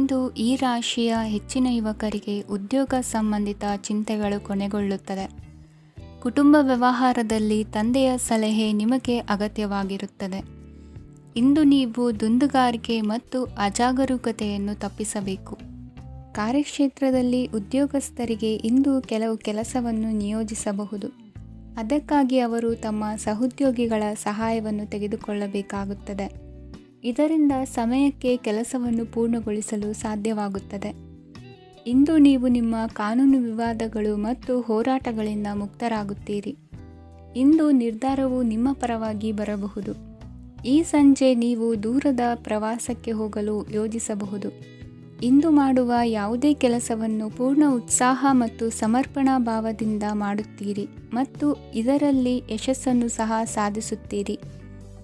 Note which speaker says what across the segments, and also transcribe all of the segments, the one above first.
Speaker 1: ಇಂದು ಈ ರಾಶಿಯ ಹೆಚ್ಚಿನ ಯುವಕರಿಗೆ ಉದ್ಯೋಗ ಸಂಬಂಧಿತ ಚಿಂತೆಗಳು ಕೊನೆಗೊಳ್ಳುತ್ತದೆ. ಕುಟುಂಬ ವ್ಯವಹಾರದಲ್ಲಿ ತಂದೆಯ ಸಲಹೆ ನಿಮಗೆ ಅಗತ್ಯವಾಗಿರುತ್ತದೆ. ಇಂದು ನೀವು ದುಂದುಗಾರಿಕೆ ಮತ್ತು ಅಜಾಗರೂಕತೆಯನ್ನು ತಪ್ಪಿಸಬೇಕು. ಕಾರ್ಯಕ್ಷೇತ್ರದಲ್ಲಿ ಉದ್ಯೋಗಸ್ಥರಿಗೆ ಇಂದು ಕೆಲವು ಕೆಲಸವನ್ನು ನಿಯೋಜಿಸಬಹುದು. ಅದಕ್ಕಾಗಿ ಅವರು ತಮ್ಮ ಸಹೋದ್ಯೋಗಿಗಳ ಸಹಾಯವನ್ನು ತೆಗೆದುಕೊಳ್ಳಬೇಕಾಗುತ್ತದೆ. ಇದರಿಂದ ಸಮಯಕ್ಕೆ ಕೆಲಸವನ್ನು ಪೂರ್ಣಗೊಳಿಸಲು ಸಾಧ್ಯವಾಗುತ್ತದೆ. ಇಂದು ನೀವು ನಿಮ್ಮ ಕಾನೂನು ವಿವಾದಗಳು ಮತ್ತು ಹೋರಾಟಗಳಿಂದ ಮುಕ್ತರಾಗುತ್ತೀರಿ. ಇಂದು ನಿರ್ಧಾರವು ನಿಮ್ಮ ಪರವಾಗಿ ಬರಬಹುದು. ಈ ಸಂಜೆ ನೀವು ದೂರದ ಪ್ರವಾಸಕ್ಕೆ ಹೋಗಲು ಯೋಜಿಸಬಹುದು. ಇಂದು ಮಾಡುವ ಯಾವುದೇ ಕೆಲಸವನ್ನು ಪೂರ್ಣ ಉತ್ಸಾಹ ಮತ್ತು ಸಮರ್ಪಣಾ ಭಾವದಿಂದ ಮಾಡುತ್ತೀರಿ ಮತ್ತು ಇದರಲ್ಲಿ ಯಶಸ್ಸನ್ನು ಸಹ ಸಾಧಿಸುತ್ತೀರಿ.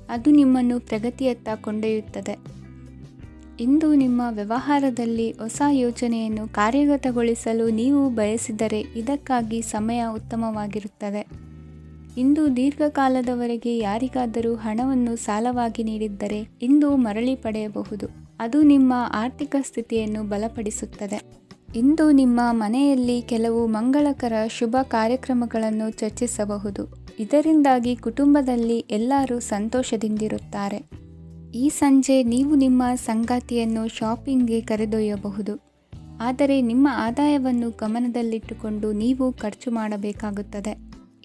Speaker 1: ಅದು ನಿಮ್ಮನ್ನು ಪ್ರಗತಿಯತ್ತ ಕೊಂಡೊಯ್ಯುತ್ತದೆ. ಇಂದು ನಿಮ್ಮ ವ್ಯವಹಾರದಲ್ಲಿ ಹೊಸ ಯೋಜನೆಯನ್ನು ಕಾರ್ಯಗತಗೊಳಿಸಲು ನೀವು ಬಯಸಿದರೆ ಇದಕ್ಕಾಗಿ ಸಮಯ ಉತ್ತಮವಾಗಿರುತ್ತದೆ. ಇಂದು ದೀರ್ಘಕಾಲದವರೆಗೆ ಯಾರಿಗಾದರೂ ಹಣವನ್ನು ಸಾಲವಾಗಿ ನೀಡಿದ್ದರೆ ಇಂದು ಮರಳಿ ಪಡೆಯಬಹುದು. ಅದು ನಿಮ್ಮ ಆರ್ಥಿಕ ಸ್ಥಿತಿಯನ್ನು ಬಲಪಡಿಸುತ್ತದೆ. ಇಂದು ನಿಮ್ಮ ಮನೆಯಲ್ಲಿ ಕೆಲವು ಮಂಗಳಕರ ಶುಭ ಕಾರ್ಯಕ್ರಮಗಳನ್ನು ಚರ್ಚಿಸಬಹುದು. ಇದರಿಂದಾಗಿ ಕುಟುಂಬದಲ್ಲಿ ಎಲ್ಲರೂ ಸಂತೋಷದಿಂದಿರುತ್ತಾರೆ. ಈ ಸಂಜೆ ನೀವು ನಿಮ್ಮ ಸಂಗಾತಿಯನ್ನು ಶಾಪಿಂಗ್ಗೆ ಕರೆದೊಯ್ಯಬಹುದು. ಆದರೆ ನಿಮ್ಮ ಆದಾಯವನ್ನು ಗಮನದಲ್ಲಿಟ್ಟುಕೊಂಡು ನೀವು ಖರ್ಚು ಮಾಡಬೇಕಾಗುತ್ತದೆ.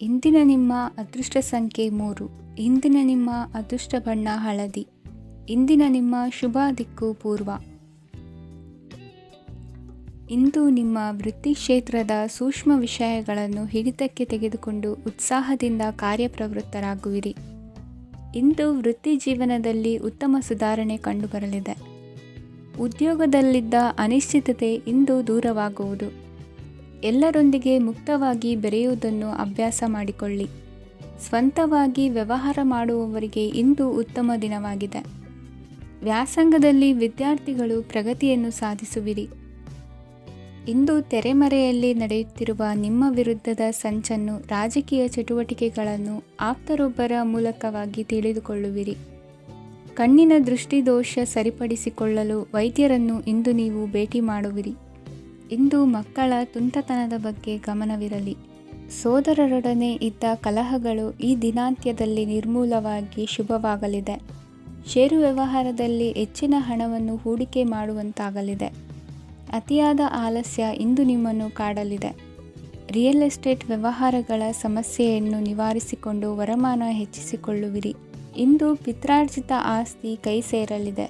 Speaker 1: ಇಂದಿನ ನಿಮ್ಮ ಅದೃಷ್ಟ ಸಂಖ್ಯೆ 3. ಇಂದಿನ ನಿಮ್ಮ ಅದೃಷ್ಟ ಬಣ್ಣ ಹಳದಿ. ಇಂದಿನ ನಿಮ್ಮ ಶುಭ ದಿಕ್ಕು ಪೂರ್ವ. ಇಂದು ನಿಮ್ಮ ವೃತ್ತಿ ಕ್ಷೇತ್ರದ ಸೂಕ್ಷ್ಮ ವಿಷಯಗಳನ್ನು ಹಿಡಿತಕ್ಕೆ ತೆಗೆದುಕೊಂಡು ಉತ್ಸಾಹದಿಂದ ಕಾರ್ಯಪ್ರವೃತ್ತರಾಗುವಿರಿ. ಇಂದು ವೃತ್ತಿ ಜೀವನದಲ್ಲಿ ಉತ್ತಮ ಸುಧಾರಣೆ ಕಂಡುಬರಲಿದೆ. ಉದ್ಯೋಗದಲ್ಲಿದ್ದ ಅನಿಶ್ಚಿತತೆ ಇಂದು ದೂರವಾಗುವುದು. ಎಲ್ಲರೊಂದಿಗೆ ಮುಕ್ತವಾಗಿ ಬೆರೆಯುವುದನ್ನು ಅಭ್ಯಾಸ ಮಾಡಿಕೊಳ್ಳಿ. ಸ್ವಂತವಾಗಿ ವ್ಯವಹಾರ ಮಾಡುವವರಿಗೆ ಇಂದು ಉತ್ತಮ ದಿನವಾಗಿದೆ. ವ್ಯಾಸಂಗದಲ್ಲಿ ವಿದ್ಯಾರ್ಥಿಗಳು ಪ್ರಗತಿಯನ್ನು ಸಾಧಿಸುವಿರಿ. ಇಂದು ತೆರೆಮರೆಯಲ್ಲಿ ನಡೆಯುತ್ತಿರುವ ನಿಮ್ಮ ವಿರುದ್ಧದ ಸಂಚನ್ನು ರಾಜಕೀಯ ಚಟುವಟಿಕೆಗಳನ್ನು ಆಪ್ತರೊಬ್ಬರ ಮೂಲಕವಾಗಿ ತಿಳಿದುಕೊಳ್ಳುವಿರಿ. ಕಣ್ಣಿನ ದೃಷ್ಟಿದೋಷ ಸರಿಪಡಿಸಿಕೊಳ್ಳಲು ವೈದ್ಯರನ್ನು ಇಂದು ನೀವು ಭೇಟಿ ಮಾಡುವಿರಿ. ಇಂದು ಮಕ್ಕಳ ತುಂಟತನದ ಬಗ್ಗೆ ಗಮನವಿರಲಿ. ಸೋದರರೊಡನೆ ಇದ್ದ ಕಲಹಗಳು ಈ ದಿನಾಂತ್ಯದಲ್ಲಿ ನಿರ್ಮೂಲವಾಗಿ ಶುಭವಾಗಲಿದೆ. ಷೇರು ವ್ಯವಹಾರದಲ್ಲಿ ಹೆಚ್ಚಿನ ಹಣವನ್ನು ಹೂಡಿಕೆ ಮಾಡುವಂತಾಗಲಿದೆ. ಅತಿಯಾದ ಆಲಸ್ಯ ಇಂದು ನಿಮ್ಮನ್ನು ಕಾಡಲಿದೆ. ರಿಯಲ್ ಎಸ್ಟೇಟ್ ವ್ಯವಹಾರಗಳ ಸಮಸ್ಯೆಯನ್ನು ನಿವಾರಿಸಿಕೊಂಡು ವರಮಾನ ಹೆಚ್ಚಿಸಿಕೊಳ್ಳುವಿರಿ. ಇಂದು ಪಿತ್ರಾರ್ಜಿತ ಆಸ್ತಿ ಕೈ ಸೇರಲಿದೆ.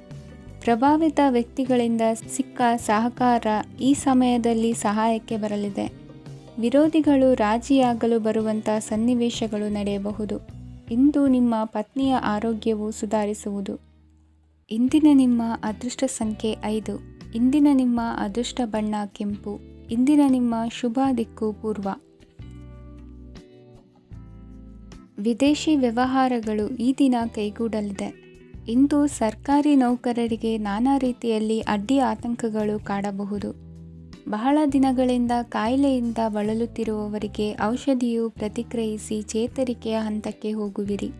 Speaker 1: ಪ್ರಭಾವಿತ ವ್ಯಕ್ತಿಗಳಿಂದ ಸಿಕ್ಕ ಸಹಕಾರ ಈ ಸಮಯದಲ್ಲಿ ಸಹಾಯಕ್ಕೆ ಬರಲಿದೆ. ವಿರೋಧಿಗಳು ರಾಜಿಯಾಗಲು ಬರುವಂಥ ಸನ್ನಿವೇಶಗಳು ನಡೆಯಬಹುದು. ಇಂದು ನಿಮ್ಮ ಪತ್ನಿಯ ಆರೋಗ್ಯವು ಸುಧಾರಿಸುವುದು. ಇಂದಿನ ನಿಮ್ಮ ಅದೃಷ್ಟ ಸಂಖ್ಯೆ 5. ಇಂದಿನ ನಿಮ್ಮ ಅದೃಷ್ಟ ಬಣ್ಣ ಕೆಂಪು. ಇಂದಿನ ನಿಮ್ಮ ಶುಭ ದಿಕ್ಕು ಪೂರ್ವ. ವಿದೇಶಿ ವ್ಯವಹಾರಗಳು ಈ ದಿನ ಕೈಗೂಡಲಿದೆ. ಇಂದು ಸರ್ಕಾರಿ ನೌಕರರಿಗೆ ನಾನಾ ರೀತಿಯಲ್ಲಿ ಅಡ್ಡಿ ಆತಂಕಗಳು ಕಾಡಬಹುದು. ಬಹಳ ದಿನಗಳಿಂದ ಕಾಯಿಲೆಯಿಂದ ಬಳಲುತ್ತಿರುವವರಿಗೆ ಔಷಧಿಯು ಪ್ರತಿಕ್ರಿಯಿಸಿ ಚೇತರಿಕೆಯ ಹಂತಕ್ಕೆ ಹೋಗುವಿರಿ.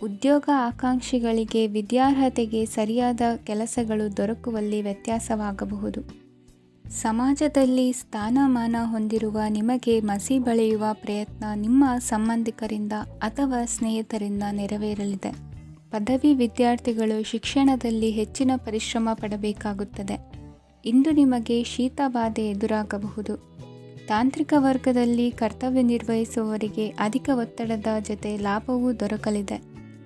Speaker 1: ಉದ್ಯೋಗ ಆಕಾಂಕ್ಷಿಗಳಿಗೆ ವಿದ್ಯಾರ್ಹತೆಗೆ ಸರಿಯಾದ ಕೆಲಸಗಳು ದೊರಕುವಲ್ಲಿ ವ್ಯತ್ಯಾಸವಾಗಬಹುದು. ಸಮಾಜದಲ್ಲಿ ಸ್ಥಾನಮಾನ ಹೊಂದಿರುವ ನಿಮಗೆ ಮಸಿ ಬಳಿಯುವ ಪ್ರಯತ್ನ ನಿಮ್ಮ ಸಂಬಂಧಿಕರಿಂದ ಅಥವಾ ಸ್ನೇಹಿತರಿಂದ ನೆರವೇರಲಿದೆ. ಪದವಿ ವಿದ್ಯಾರ್ಥಿಗಳು ಶಿಕ್ಷಣದಲ್ಲಿ ಹೆಚ್ಚಿನ ಪರಿಶ್ರಮ ಪಡಬೇಕಾಗುತ್ತದೆ. ಇಂದು ನಿಮಗೆ ಶೀತಬಾಧೆ ಎದುರಾಗಬಹುದು. ತಾಂತ್ರಿಕ ವರ್ಗದಲ್ಲಿ ಕರ್ತವ್ಯ ನಿರ್ವಹಿಸುವವರಿಗೆ ಅಧಿಕ ಒತ್ತಡದ ಜೊತೆ ಲಾಭವೂ ದೊರಕಲಿದೆ.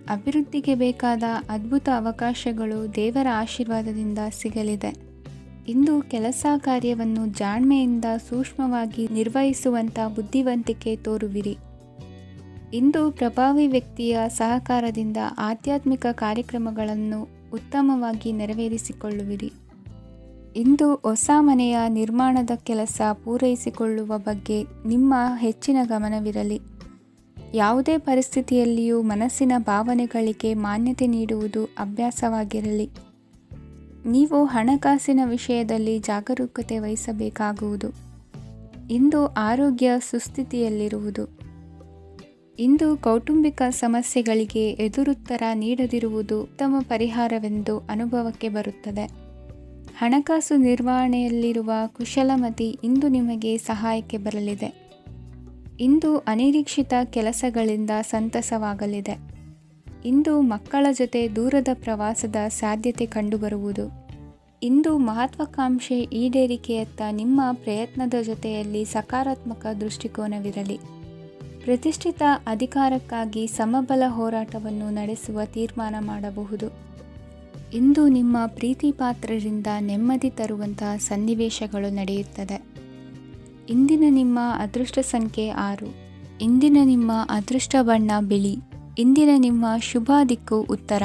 Speaker 1: ಅಭಿವೃದ್ಧಿಗೆ ಬೇಕಾದ ಅದ್ಭುತ ಅವಕಾಶಗಳು ದೇವರ ಆಶೀರ್ವಾದದಿಂದ ಸಿಗಲಿದೆ. ಇಂದು ಕೆಲಸ ಕಾರ್ಯವನ್ನು ಜಾಣ್ಮೆಯಿಂದ ಸೂಕ್ಷ್ಮವಾಗಿ ನಿರ್ವಹಿಸುವಂಥ ಬುದ್ಧಿವಂತಿಕೆ ತೋರುವಿರಿ. ಇಂದು ಪ್ರಭಾವಿ ವ್ಯಕ್ತಿಯ ಸಹಕಾರದಿಂದ ಆಧ್ಯಾತ್ಮಿಕ ಕಾರ್ಯಕ್ರಮಗಳನ್ನು ಉತ್ತಮವಾಗಿ ನೆರವೇರಿಸಿಕೊಳ್ಳುವಿರಿ. ಇಂದು ಹೊಸ ಮನೆಯ ನಿರ್ಮಾಣದ ಕೆಲಸ ಪೂರೈಸಿಕೊಳ್ಳುವ ಬಗ್ಗೆ ನಿಮ್ಮ ಹೆಚ್ಚಿನ ಗಮನವಿರಲಿ. ಯಾವುದೇ ಪರಿಸ್ಥಿತಿಯಲ್ಲಿಯೂ ಮನಸ್ಸಿನ ಭಾವನೆಗಳಿಗೆ ಮಾನ್ಯತೆ ನೀಡುವುದು ಅಭ್ಯಾಸವಾಗಿರಲಿ. ನೀವು ಹಣಕಾಸಿನ ವಿಷಯದಲ್ಲಿ ಜಾಗರೂಕತೆ ವಹಿಸಬೇಕಾಗುವುದು. ಇಂದು ಆರೋಗ್ಯ ಸುಸ್ಥಿತಿಯಲ್ಲಿರುವುದು. ಇಂದು ಕೌಟುಂಬಿಕ ಸಮಸ್ಯೆಗಳಿಗೆ ಎದುರುತ್ತರ ನೀಡದಿರುವುದು ಉತ್ತಮ ಪರಿಹಾರವೆಂದು ಅನುಭವಕ್ಕೆ ಬರುತ್ತದೆ. ಹಣಕಾಸು ನಿರ್ವಹಣೆಯಲ್ಲಿರುವ ಕುಶಲಮತಿ ಇಂದು ನಿಮಗೆ ಸಹಾಯಕ್ಕೆ ಬರಲಿದೆ. ಇಂದು ಅನಿರೀಕ್ಷಿತ ಕೆಲಸಗಳಿಂದ ಸಂತಸವಾಗಲಿದೆ. ಇಂದು ಮಕ್ಕಳ ಜೊತೆ ದೂರದ ಪ್ರವಾಸದ ಸಾಧ್ಯತೆ ಕಂಡುಬರುವುದು. ಇಂದು ಮಹತ್ವಾಕಾಂಕ್ಷೆ ಈಡೇರಿಕೆಯತ್ತ ನಿಮ್ಮ ಪ್ರಯತ್ನದ ಜೊತೆಯಲ್ಲಿ ಸಕಾರಾತ್ಮಕ ದೃಷ್ಟಿಕೋನವಿರಲಿ. ಪ್ರತಿಷ್ಠಿತ ಅಧಿಕಾರಕ್ಕಾಗಿ ಸಮಬಲ ಹೋರಾಟವನ್ನು ನಡೆಸುವ ತೀರ್ಮಾನ ಮಾಡಬಹುದು. ಇಂದು ನಿಮ್ಮ ಪ್ರೀತಿ ಪಾತ್ರರಿಂದ ನೆಮ್ಮದಿ ತರುವಂತಹ ಸನ್ನಿವೇಶಗಳು ನಡೆಯುತ್ತದೆ. ಇಂದಿನ ನಿಮ್ಮ ಅದೃಷ್ಟ ಸಂಖ್ಯೆ 6. ಇಂದಿನ ನಿಮ್ಮ ಅದೃಷ್ಟ ಬಣ್ಣ ಬಿಳಿ. ಇಂದಿನ ನಿಮ್ಮ ಶುಭ ದಿಕ್ಕು ಉತ್ತರ.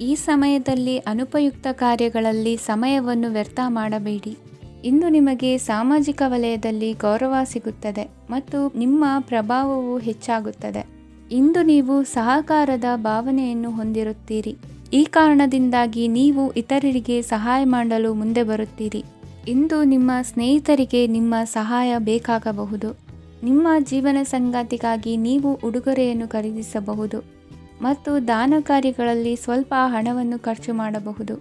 Speaker 1: ಈ ಸಮಯದಲ್ಲಿ ಅನುಪಯುಕ್ತ ಕಾರ್ಯಗಳಲ್ಲಿ ಸಮಯವನ್ನು ವ್ಯರ್ಥ ಮಾಡಬೇಡಿ. ಇಂದು ನಿಮಗೆ ಸಾಮಾಜಿಕ ವಲಯದಲ್ಲಿ ಗೌರವ ಸಿಗುತ್ತದೆ ಮತ್ತು ನಿಮ್ಮ ಪ್ರಭಾವವು ಹೆಚ್ಚಾಗುತ್ತದೆ. ಇಂದು ನೀವು ಸಹಕಾರದ ಭಾವನೆಯನ್ನು ಹೊಂದಿರುತ್ತೀರಿ. ಈ ಕಾರಣದಿಂದಾಗಿ ನೀವು ಇತರರಿಗೆ ಸಹಾಯ ಮಾಡಲು ಮುಂದೆ ಬರುತ್ತೀರಿ. ಇಂದು ನಿಮ್ಮ ಸ್ನೇಹಿತರಿಗೆ ನಿಮ್ಮ ಸಹಾಯ ಬೇಕಾಗಬಹುದು. ನಿಮ್ಮ ಜೀವನ ಸಂಗಾತಿಗಾಗಿ ನೀವು ಉಡುಗೊರೆಯನ್ನು ಖರೀದಿಸಬಹುದು ಮತ್ತು ದಾನ ಕಾರ್ಯಗಳಲ್ಲಿ ಸ್ವಲ್ಪ ಹಣವನ್ನು ಖರ್ಚು ಮಾಡಬಹುದು.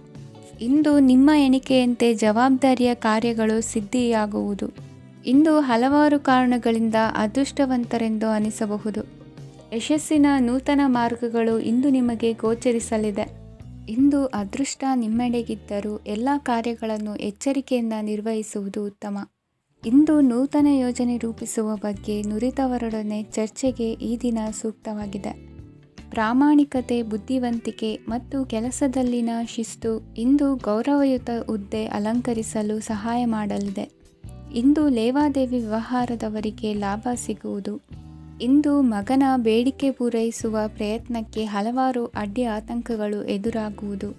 Speaker 1: ಇಂದು ನಿಮ್ಮ ಎಣಿಕೆಯಂತೆ ಜವಾಬ್ದಾರಿಯ ಕಾರ್ಯಗಳು ಸಿದ್ಧಿಯಾಗುವುದು. ಇಂದು ಹಲವಾರು ಕಾರಣಗಳಿಂದ ಅದೃಷ್ಟವಂತರೆಂದು ಅನಿಸಬಹುದು. ಯಶಸ್ಸಿನ ನೂತನ ಮಾರ್ಗಗಳು ಇಂದು ನಿಮಗೆ ಗೋಚರಿಸಲಿದೆ. ಇಂದು ಅದೃಷ್ಟ ನಿಮ್ಮೆಡೆಗಿದ್ದರೂ ಎಲ್ಲ ಕಾರ್ಯಗಳನ್ನು ಎಚ್ಚರಿಕೆಯಿಂದ ನಿರ್ವಹಿಸುವುದು ಉತ್ತಮ. ಇಂದು ನೂತನ ಯೋಜನೆ ರೂಪಿಸುವ ಬಗ್ಗೆ ನುರಿತವರೊಡನೆ ಚರ್ಚೆಗೆ ಈ ದಿನ ಸೂಕ್ತವಾಗಿದೆ. ಪ್ರಾಮಾಣಿಕತೆ, ಬುದ್ಧಿವಂತಿಕೆ ಮತ್ತು ಕೆಲಸದಲ್ಲಿನ ಶಿಸ್ತು ಇಂದು ಗೌರವಯುತ ಹುದ್ದೆ ಅಲಂಕರಿಸಲು ಸಹಾಯ ಮಾಡಲಿದೆ. ಇಂದು ಲೇವಾದೇವಿ ವ್ಯವಹಾರದವರಿಗೆ ಲಾಭ ಸಿಗುವುದು. ಇಂದು ಮಗನ ಬೇಡಿಕೆ ಪೂರೈಸುವ ಪ್ರಯತ್ನಕ್ಕೆ ಹಲವಾರು ಅಡ್ಡಿ ಆತಂಕಗಳು ಎದುರಾಗುವುದು.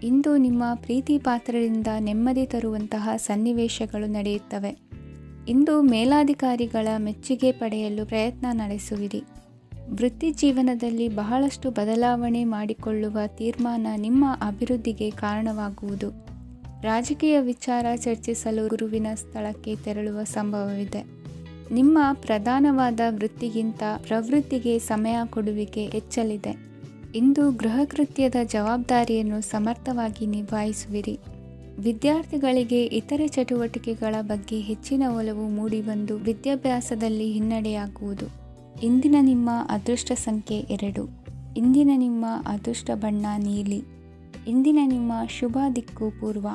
Speaker 1: ಇಂದು ನಿಮ್ಮ ಪ್ರೀತಿ ಪಾತ್ರರಿಂದ ನೆಮ್ಮದಿ ತರುವಂತಹ ಸನ್ನಿವೇಶಗಳು ನಡೆಯುತ್ತವೆ. ಇಂದು ಮೇಲಾಧಿಕಾರಿಗಳ ಮೆಚ್ಚುಗೆ ಪಡೆಯಲು ಪ್ರಯತ್ನ ನಡೆಸುವಿರಿ. ವೃತ್ತಿ ಜೀವನದಲ್ಲಿ ಬಹಳಷ್ಟು ಬದಲಾವಣೆ ಮಾಡಿಕೊಳ್ಳುವ ತೀರ್ಮಾನ ನಿಮ್ಮ ಅಭಿವೃದ್ಧಿಗೆ ಕಾರಣವಾಗುವುದು. ರಾಜಕೀಯ ವಿಚಾರ ಚರ್ಚಿಸಲು ಗುರುವಿನ ಸ್ಥಳಕ್ಕೆ ತೆರಳುವ ಸಂಭವವಿದೆ. ನಿಮ್ಮ ಪ್ರಧಾನವಾದ ವೃತ್ತಿಗಿಂತ ಪ್ರವೃತ್ತಿಗೆ ಸಮಯ ಕೊಡುವಿಕೆ ಹೆಚ್ಚಲಿದೆ. ಇಂದು ಗೃಹ ಕೃತ್ಯದ ಜವಾಬ್ದಾರಿಯನ್ನು ಸಮರ್ಥವಾಗಿ ನಿಭಾಯಿಸುವಿರಿ. ವಿದ್ಯಾರ್ಥಿಗಳಿಗೆ ಇತರೆ ಚಟುವಟಿಕೆಗಳ ಬಗ್ಗೆ ಹೆಚ್ಚಿನ ಒಲವು ಮೂಡಿಬಂದು ವಿದ್ಯಾಭ್ಯಾಸದಲ್ಲಿ ಹಿನ್ನಡೆಯಾಗುವುದು. ಇಂದಿನ ನಿಮ್ಮ ಅದೃಷ್ಟ ಸಂಖ್ಯೆ 2. ಇಂದಿನ ನಿಮ್ಮ ಅದೃಷ್ಟ ಬಣ್ಣ ನೀಲಿ. ಇಂದಿನ ನಿಮ್ಮ ಶುಭ ದಿಕ್ಕು ಪೂರ್ವ.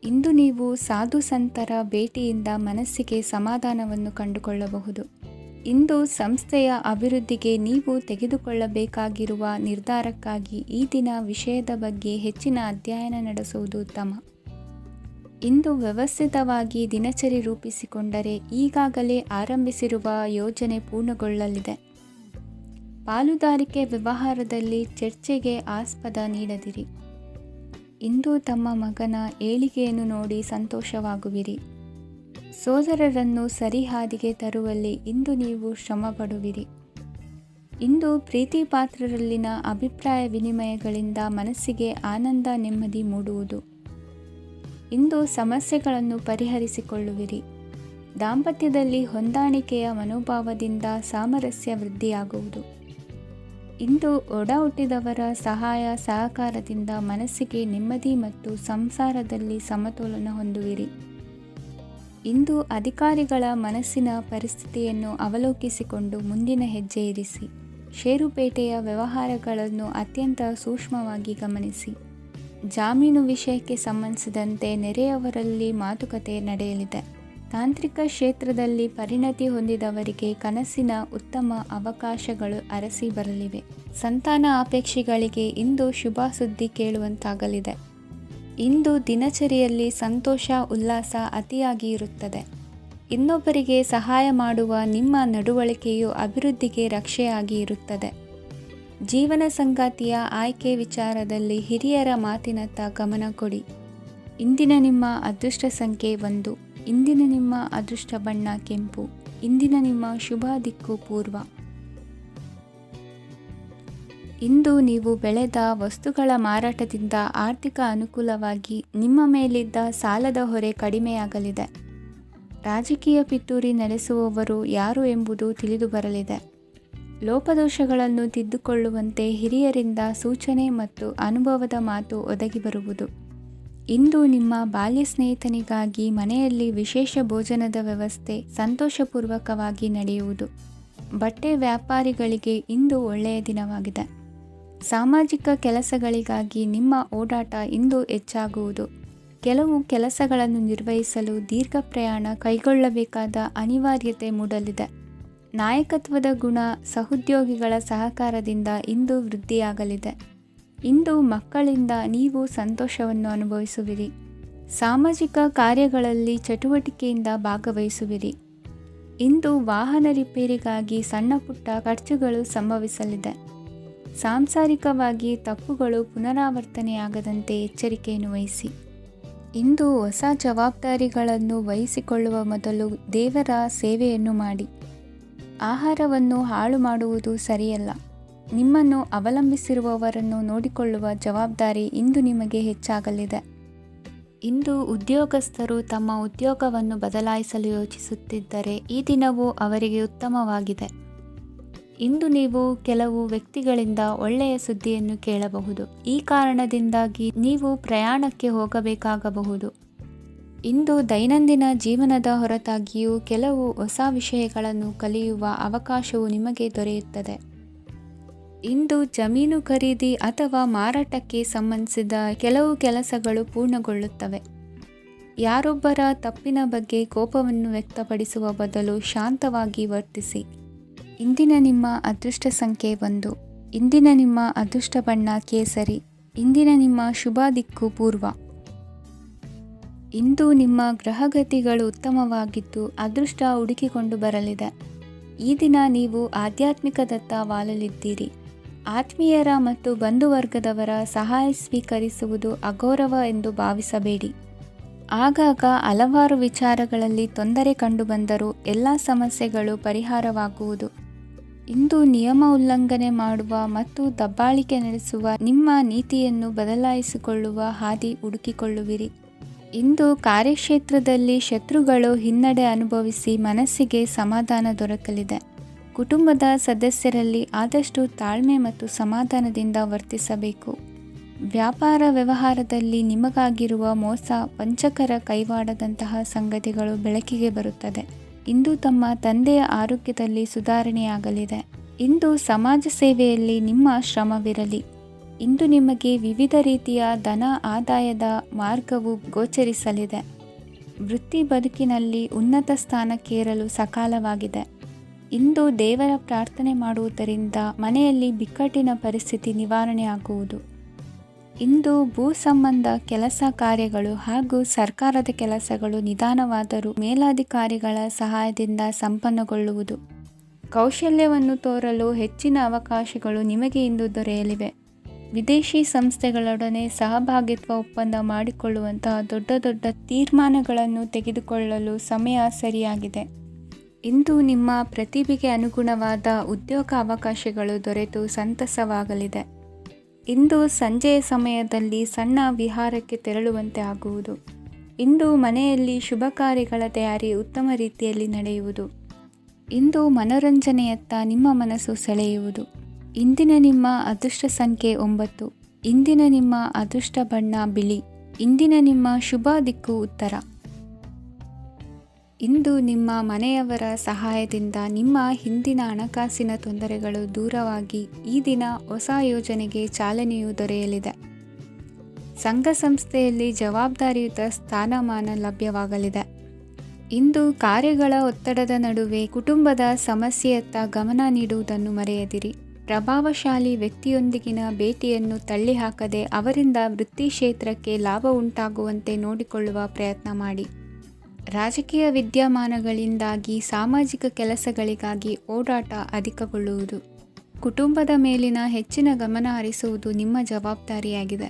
Speaker 1: ಇಂದು ನೀವು ಸಾಧು ಸಂತರ ಭೇಟಿಯಿಂದ ಮನಸ್ಸಿಗೆ ಸಮಾಧಾನವನ್ನು ಕಂಡುಕೊಳ್ಳಬಹುದು. ಇಂದು ಸಂಸ್ಥೆಯ ಅಭಿವೃದ್ಧಿಗೆ ನೀವು ತೆಗೆದುಕೊಳ್ಳಬೇಕಾಗಿರುವ ನಿರ್ಧಾರಕ್ಕಾಗಿ ಈ ದಿನ ವಿಷಯದ ಬಗ್ಗೆ ಹೆಚ್ಚಿನ ಅಧ್ಯಯನ ನಡೆಸುವುದು ಉತ್ತಮ. ಇಂದು ವ್ಯವಸ್ಥಿತವಾಗಿ ದಿನಚರಿ ರೂಪಿಸಿಕೊಂಡರೆ ಈಗಾಗಲೇ ಆರಂಭಿಸಿರುವ ಯೋಜನೆ ಪೂರ್ಣಗೊಳ್ಳಲಿದೆ. ಪಾಲುದಾರಿಕೆ ವ್ಯವಹಾರದಲ್ಲಿ ಚರ್ಚೆಗೆ ಆಸ್ಪದ ನೀಡದಿರಿ. ಇಂದು ತಮ್ಮ ಮಗನ ಏಳಿಗೆಯನ್ನು ನೋಡಿ ಸಂತೋಷವಾಗುವಿರಿ. ಸೋದರರನ್ನು ಸರಿಹಾದಿಗೆ ತರುವಲ್ಲಿ ಇಂದು ನೀವು ಶ್ರಮಪಡುವಿರಿ. ಇಂದು ಪ್ರೀತಿ ಪಾತ್ರರಲ್ಲಿನ ಅಭಿಪ್ರಾಯ ವಿನಿಮಯಗಳಿಂದ ಮನಸ್ಸಿಗೆ ಆನಂದ, ನೆಮ್ಮದಿ ಮೂಡುವುದು. ಇಂದು ಸಮಸ್ಯೆಗಳನ್ನು ಪರಿಹರಿಸಿಕೊಳ್ಳುವಿರಿ. ದಾಂಪತ್ಯದಲ್ಲಿ ಹೊಂದಾಣಿಕೆಯ ಮನೋಭಾವದಿಂದ ಸಾಮರಸ್ಯ ವೃದ್ಧಿಯಾಗುವುದು. ಇಂದು ಒಡ ಹುಟ್ಟಿದವರ ಸಹಾಯ ಸಹಕಾರದಿಂದ ಮನಸ್ಸಿಗೆ ನೆಮ್ಮದಿ ಮತ್ತು ಸಂಸಾರದಲ್ಲಿ ಸಮತೋಲನ ಹೊಂದುವಿರಿ. ಇಂದು ಅಧಿಕಾರಿಗಳ ಮನಸ್ಸಿನ ಪರಿಸ್ಥಿತಿಯನ್ನು ಅವಲೋಕಿಸಿಕೊಂಡು ಮುಂದಿನ ಹೆಜ್ಜೆ ಇರಿಸಿ. ಷೇರುಪೇಟೆಯ ವ್ಯವಹಾರಗಳನ್ನು ಅತ್ಯಂತ ಸೂಕ್ಷ್ಮವಾಗಿ ಗಮನಿಸಿ. ಜಾಮೀನು ವಿಷಯಕ್ಕೆ ಸಂಬಂಧಿಸಿದಂತೆ ನೆರೆಯವರಲ್ಲಿ ಮಾತುಕತೆ ನಡೆಯಲಿದೆ. ತಾಂತ್ರಿಕ ಕ್ಷೇತ್ರದಲ್ಲಿ ಪರಿಣತಿ ಹೊಂದಿದವರಿಗೆ ಕನಸಿನ ಉತ್ತಮ ಅವಕಾಶಗಳು ಅರಸಿ ಬರಲಿವೆ. ಸಂತಾನ ಅಪೇಕ್ಷಿಗಳಿಗೆ ಇಂದು ಶುಭ ಸುದ್ದಿ ಕೇಳುವಂತಾಗಲಿದೆ. ಇಂದು ದಿನಚರಿಯಲ್ಲಿ ಸಂತೋಷ, ಉಲ್ಲಾಸ ಅತಿಯಾಗಿ ಇರುತ್ತದೆ. ಇನ್ನೊಬ್ಬರಿಗೆ ಸಹಾಯ ಮಾಡುವ ನಿಮ್ಮ ನಡವಳಿಕೆಯು ಅಭಿವೃದ್ಧಿಗೆ ರಕ್ಷೆಯಾಗಿ ಇರುತ್ತದೆ. ಜೀವನ ಸಂಗಾತಿಯ ಆಯ್ಕೆ ವಿಚಾರದಲ್ಲಿ ಹಿರಿಯರ ಮಾತಿನತ್ತ ಗಮನ ಕೊಡಿ. ಇಂದಿನ ನಿಮ್ಮ ಅದೃಷ್ಟ ಸಂಖ್ಯೆ 1. ಇಂದಿನ ನಿಮ್ಮ ಅದೃಷ್ಟ ಬಣ್ಣ ಕೆಂಪು. ಇಂದಿನ ನಿಮ್ಮ ಶುಭ ದಿಕ್ಕು ಪೂರ್ವ. ಇಂದು ನೀವು ಬೆಳೆದ ವಸ್ತುಗಳ ಮಾರಾಟದಿಂದ ಆರ್ಥಿಕ ಅನುಕೂಲವಾಗಿ ನಿಮ್ಮ ಮೇಲಿದ್ದ ಸಾಲದ ಹೊರೆ ಕಡಿಮೆಯಾಗಲಿದೆ. ರಾಜಕೀಯ ಪಿತೂರಿ ನಡೆಸುವವರು ಯಾರು ಎಂಬುದು ತಿಳಿದು ಬರಲಿದೆ. ಲೋಪದೋಷಗಳನ್ನು ತಿದ್ದುಕೊಳ್ಳುವಂತೆ ಹಿರಿಯರಿಂದ ಸೂಚನೆ ಮತ್ತು ಅನುಭವದ ಮಾತು ಒದಗಿ ಬರುವುದು. ಇಂದು ನಿಮ್ಮ ಬಾಲ್ಯ ಸ್ನೇಹಿತನಿಗಾಗಿ ಮನೆಯಲ್ಲಿ ವಿಶೇಷ ಭೋಜನದ ವ್ಯವಸ್ಥೆ ಸಂತೋಷಪೂರ್ವಕವಾಗಿ ನಡೆಯುವುದು. ಬಟ್ಟೆ ವ್ಯಾಪಾರಿಗಳಿಗೆ ಇಂದು ಒಳ್ಳೆಯ ದಿನವಾಗಿದೆ. ಸಾಮಾಜಿಕ ಕೆಲಸಗಳಿಗಾಗಿ ನಿಮ್ಮ ಓಡಾಟ ಇಂದು ಹೆಚ್ಚಾಗುವುದು. ಕೆಲವು ಕೆಲಸಗಳನ್ನು ನಿರ್ವಹಿಸಲು ದೀರ್ಘ ಪ್ರಯಾಣ ಕೈಗೊಳ್ಳಬೇಕಾದ ಅನಿವಾರ್ಯತೆ ಮೂಡಲಿದೆ. ನಾಯಕತ್ವದ ಗುಣ ಸಹೋದ್ಯೋಗಿಗಳ ಸಹಕಾರದಿಂದ ಇಂದು ವೃದ್ಧಿಯಾಗಲಿದೆ. ಇಂದು ಮಕ್ಕಳಿಂದ ನೀವು ಸಂತೋಷವನ್ನು ಅನುಭವಿಸುವಿರಿ. ಸಾಮಾಜಿಕ ಕಾರ್ಯಗಳಲ್ಲಿ ಚಟುವಟಿಕೆಯಿಂದ ಭಾಗವಹಿಸುವಿರಿ. ಇಂದು ವಾಹನ ರಿಪೇರಿಗಾಗಿ ಸಣ್ಣ ಪುಟ್ಟ ಖರ್ಚುಗಳು ಸಂಭವಿಸಲಿದೆ. ಸಾಂಸಾರಿಕವಾಗಿ ತಪ್ಪುಗಳು ಪುನರಾವರ್ತನೆಯಾಗದಂತೆ ಎಚ್ಚರಿಕೆಯನ್ನು ವಹಿಸಿ. ಇಂದು ಹೊಸ ಜವಾಬ್ದಾರಿಗಳನ್ನು ವಹಿಸಿಕೊಳ್ಳುವ ಮೊದಲು ದೇವರ ಸೇವೆಯನ್ನು ಮಾಡಿ. ಆಹಾರವನ್ನು ಹಾಳು ಮಾಡುವುದು ಸರಿಯಲ್ಲ. ನಿಮ್ಮನ್ನು ಅವಲಂಬಿಸಿರುವವರನ್ನು ನೋಡಿಕೊಳ್ಳುವ ಜವಾಬ್ದಾರಿ ಇಂದು ನಿಮಗೆ ಹೆಚ್ಚಾಗಲಿದೆ. ಇಂದು ಉದ್ಯೋಗಸ್ಥರು ತಮ್ಮ ಉದ್ಯೋಗವನ್ನು ಬದಲಾಯಿಸಲು ಯೋಚಿಸುತ್ತಿದ್ದರೆ ಈ ದಿನವೂ ಅವರಿಗೆ ಉತ್ತಮವಾಗಿದೆ. ಇಂದು ನೀವು ಕೆಲವು ವ್ಯಕ್ತಿಗಳಿಂದ ಒಳ್ಳೆಯ ಸುದ್ದಿಯನ್ನು ಕೇಳಬಹುದು. ಈ ಕಾರಣದಿಂದಾಗಿ ನೀವು ಪ್ರಯಾಣಕ್ಕೆ ಹೋಗಬೇಕಾಗಬಹುದು. ಇಂದು ದೈನಂದಿನ ಜೀವನದ ಹೊರತಾಗಿಯೂ ಕೆಲವು ಹೊಸ ವಿಷಯಗಳನ್ನು ಕಲಿಯುವ ಅವಕಾಶವು ನಿಮಗೆ ದೊರೆಯುತ್ತದೆ. ಇಂದು ಜಮೀನು ಖರೀದಿ ಅಥವಾ ಮಾರಾಟಕ್ಕೆ ಸಂಬಂಧಿಸಿದ ಕೆಲವು ಕೆಲಸಗಳು ಪೂರ್ಣಗೊಳ್ಳುತ್ತವೆ. ಯಾರೊಬ್ಬರ ತಪ್ಪಿನ ಬಗ್ಗೆ ಕೋಪವನ್ನು ವ್ಯಕ್ತಪಡಿಸುವ ಬದಲು ಶಾಂತವಾಗಿ ವರ್ತಿಸಿ. ಇಂದಿನ ನಿಮ್ಮ ಅದೃಷ್ಟ ಸಂಖ್ಯೆ 1. ಇಂದಿನ ನಿಮ್ಮ ಅದೃಷ್ಟ ಬಣ್ಣ ಕೇಸರಿ. ಇಂದಿನ ನಿಮ್ಮ ಶುಭ ದಿಕ್ಕು ಪೂರ್ವ. ಇಂದು ನಿಮ್ಮ ಗ್ರಹಗತಿಗಳು ಉತ್ತಮವಾಗಿದ್ದು ಅದೃಷ್ಟ ಹುಡುಕಿಕೊಂಡು ಬರಲಿದೆ. ಈ ದಿನ ನೀವು ಆಧ್ಯಾತ್ಮಿಕದತ್ತ ವಾಲಲಿದ್ದೀರಿ. ಆತ್ಮೀಯರ ಮತ್ತು ಬಂಧುವರ್ಗದವರ ಸಹಾಯ ಸ್ವೀಕರಿಸುವುದು ಅಗೌರವ ಎಂದು ಭಾವಿಸಬೇಡಿ. ಆಗಾಗ ಹಲವಾರು ವಿಚಾರಗಳಲ್ಲಿ ತೊಂದರೆ ಕಂಡುಬಂದರೂ ಎಲ್ಲ ಸಮಸ್ಯೆಗಳು ಪರಿಹಾರವಾಗುವುದು. ಇಂದು ನಿಯಮ ಉಲ್ಲಂಘನೆ ಮಾಡುವ ಮತ್ತು ದಬ್ಬಾಳಿಕೆ ನಡೆಸುವ ನಿಮ್ಮ ನೀತಿಯನ್ನು ಬದಲಾಯಿಸಿಕೊಳ್ಳುವ ಹಾದಿ ಹುಡುಕಿಕೊಳ್ಳುವಿರಿ. ಇಂದು ಕಾರ್ಯಕ್ಷೇತ್ರದಲ್ಲಿ ಶತ್ರುಗಳು ಹಿನ್ನಡೆ ಅನುಭವಿಸಿ ಮನಸ್ಸಿಗೆ ಸಮಾಧಾನ ದೊರಕಲಿದೆ. ಕುಟುಂಬದ ಸದಸ್ಯರಲ್ಲಿ ಆದಷ್ಟು ತಾಳ್ಮೆ ಮತ್ತು ಸಮಾಧಾನದಿಂದ ವರ್ತಿಸಬೇಕು. ವ್ಯಾಪಾರ ವ್ಯವಹಾರದಲ್ಲಿ ನಿಮಗಾಗಿರುವ ಮೋಸ, ವಂಚಕರ ಕೈವಾಡದಂತಹ ಸಂಗತಿಗಳು ಬೆಳಕಿಗೆ ಬರುತ್ತದೆ. ಇಂದು ತಮ್ಮ ತಂದೆಯ ಆರೋಗ್ಯದಲ್ಲಿ ಸುಧಾರಣೆಯಾಗಲಿದೆ. ಇಂದು ಸಮಾಜ ಸೇವೆಯಲ್ಲಿ ನಿಮ್ಮ ಶ್ರಮವಿರಲಿ. ಇಂದು ನಿಮಗೆ ವಿವಿಧ ರೀತಿಯ ಧನ ಆದಾಯದ ಮಾರ್ಗವು ಗೋಚರಿಸಲಿದೆ. ವೃತ್ತಿ ಬದುಕಿನಲ್ಲಿ ಉನ್ನತ ಸ್ಥಾನಕ್ಕೇರಲು ಸಕಾಲವಾಗಿದೆ. ಇಂದು ದೇವರ ಪ್ರಾರ್ಥನೆ ಮಾಡುವುದರಿಂದ ಮನೆಯಲ್ಲಿ ಬಿಕ್ಕಟ್ಟಿನ ಪರಿಸ್ಥಿತಿ ನಿವಾರಣೆಯಾಗುವುದು. ಇಂದು ಭೂ ಸಂಬಂಧ ಕೆಲಸ ಕಾರ್ಯಗಳು ಹಾಗೂ ಸರ್ಕಾರದ ಕೆಲಸಗಳು ನಿಧಾನವಾದರೂ ಮೇಲಾಧಿಕಾರಿಗಳ ಸಹಾಯದಿಂದ ಸಂಪನ್ನಗೊಳ್ಳುವುದು. ಕೌಶಲ್ಯವನ್ನು ತೋರಲು ಹೆಚ್ಚಿನ ಅವಕಾಶಗಳು ನಿಮಗೆ ಇಂದು ದೊರೆಯಲಿವೆ. ವಿದೇಶಿ ಸಂಸ್ಥೆಗಳೊಡನೆ ಸಹಭಾಗಿತ್ವ ಒಪ್ಪಂದ ಮಾಡಿಕೊಳ್ಳುವಂತಹ ದೊಡ್ಡ ದೊಡ್ಡ ತೀರ್ಮಾನಗಳನ್ನು ತೆಗೆದುಕೊಳ್ಳಲು ಸಮಯ ಸರಿಯಾಗಿದೆ. ಇಂದು ನಿಮ್ಮ ಪ್ರತಿಭೆಗೆ ಅನುಗುಣವಾದ ಉದ್ಯೋಗ ಅವಕಾಶಗಳು ದೊರೆತು ಸಂತಸವಾಗಲಿದೆ. ಇಂದು ಸಂಜೆಯ ಸಮಯದಲ್ಲಿ ಸಣ್ಣ ವಿಹಾರಕ್ಕೆ ತೆರಳುವಂತೆ ಆಗುವುದು. ಇಂದು ಮನೆಯಲ್ಲಿ ಶುಭ ಕಾರ್ಯಗಳ ತಯಾರಿ ಉತ್ತಮ ರೀತಿಯಲ್ಲಿ ನಡೆಯುವುದು. ಇಂದು ಮನೋರಂಜನೆಯತ್ತ ನಿಮ್ಮ ಮನಸ್ಸು ಸೆಳೆಯುವುದು. ಇಂದಿನ ನಿಮ್ಮ ಅದೃಷ್ಟ ಸಂಖ್ಯೆ 9. ಇಂದಿನ ನಿಮ್ಮ ಅದೃಷ್ಟ ಬಣ್ಣ ಬಿಳಿ. ಇಂದಿನ ನಿಮ್ಮ ಶುಭ ದಿಕ್ಕು ಉತ್ತರ. ಇಂದು ನಿಮ್ಮ ಮನೆಯವರ ಸಹಾಯದಿಂದ ನಿಮ್ಮ ಹಿಂದಿನ ಹಣಕಾಸಿನ ತೊಂದರೆಗಳು ದೂರವಾಗಿ ಈ ದಿನ ಹೊಸ ಯೋಜನೆಗೆ ಚಾಲನೆಯು ದೊರೆಯಲಿದೆ. ಸಂಘ ಸಂಸ್ಥೆಯಲ್ಲಿ ಜವಾಬ್ದಾರಿಯುತ ಸ್ಥಾನಮಾನ ಲಭ್ಯವಾಗಲಿದೆ. ಇಂದು ಕಾರ್ಯಗಳ ಒತ್ತಡದ ನಡುವೆ ಕುಟುಂಬದ ಸಮಸ್ಯೆಯತ್ತ ಗಮನ ನೀಡುವುದನ್ನು ಮರೆಯದಿರಿ. ಪ್ರಭಾವಶಾಲಿ ವ್ಯಕ್ತಿಯೊಂದಿಗಿನ ಭೇಟಿಯನ್ನು ತಳ್ಳಿಹಾಕದೆ ಅವರಿಂದ ವೃತ್ತಿ ಕ್ಷೇತ್ರಕ್ಕೆ ಲಾಭ ಉಂಟಾಗುವಂತೆ ನೋಡಿಕೊಳ್ಳುವ ಪ್ರಯತ್ನ ಮಾಡಿ. ರಾಜಕೀಯ ವಿದ್ಯಮಾನಗಳಿಂದಾಗಿ ಸಾಮಾಜಿಕ ಕೆಲಸಗಳಿಗಾಗಿ ಓಡಾಟ ಅಧಿಕಗೊಳ್ಳುವುದು. ಕುಟುಂಬದ ಮೇಲಿನ ಹೆಚ್ಚಿನ ಗಮನ ಹರಿಸುವುದು ನಿಮ್ಮ ಜವಾಬ್ದಾರಿಯಾಗಿದೆ.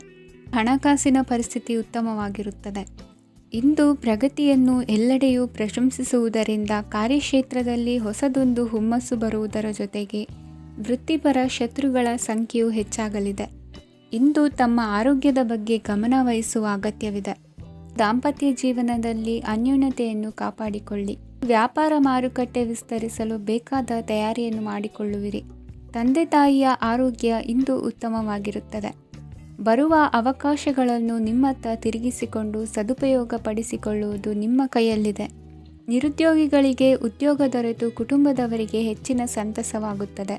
Speaker 1: ಹಣಕಾಸಿನ ಪರಿಸ್ಥಿತಿ ಉತ್ತಮವಾಗಿರುತ್ತದೆ. ಇಂದು ಪ್ರಗತಿಯನ್ನು ಎಲ್ಲೆಡೆಯೂ ಪ್ರಶಂಸಿಸುವುದರಿಂದ ಕಾರ್ಯಕ್ಷೇತ್ರದಲ್ಲಿ ಹೊಸದೊಂದು ಹುಮ್ಮಸ್ಸು ಬರುವುದರ ಜೊತೆಗೆ ವೃತ್ತಿಪರ ಶತ್ರುಗಳ ಸಂಖ್ಯೆಯು ಹೆಚ್ಚಾಗಲಿದೆ. ಇಂದು ತಮ್ಮ ಆರೋಗ್ಯದ ಬಗ್ಗೆ ಗಮನ ವಹಿಸುವ ಅಗತ್ಯವಿದೆ. ದಾಂಪತ್ಯ ಜೀವನದಲ್ಲಿ ಅನ್ಯೋನ್ಯತೆಯನ್ನು ಕಾಪಾಡಿಕೊಳ್ಳಿ. ವ್ಯಾಪಾರ ಮಾರುಕಟ್ಟೆ ವಿಸ್ತರಿಸಲು ಬೇಕಾದ ತಯಾರಿಯನ್ನು ಮಾಡಿಕೊಳ್ಳುವಿರಿ. ತಂದೆ ತಾಯಿಯ ಆರೋಗ್ಯ ಇಂದು ಉತ್ತಮವಾಗಿರುತ್ತದೆ. ಬರುವ ಅವಕಾಶಗಳನ್ನು ನಿಮ್ಮತ್ತ ತಿರುಗಿಸಿಕೊಂಡು ಸದುಪಯೋಗಪಡಿಸಿಕೊಳ್ಳುವುದು ನಿಮ್ಮ ಕೈಯಲ್ಲಿದೆ. ನಿರುದ್ಯೋಗಿಗಳಿಗೆ ಉದ್ಯೋಗ ದೊರೆತು ಕುಟುಂಬದವರಿಗೆ ಹೆಚ್ಚಿನ ಸಂತಸವಾಗುತ್ತದೆ.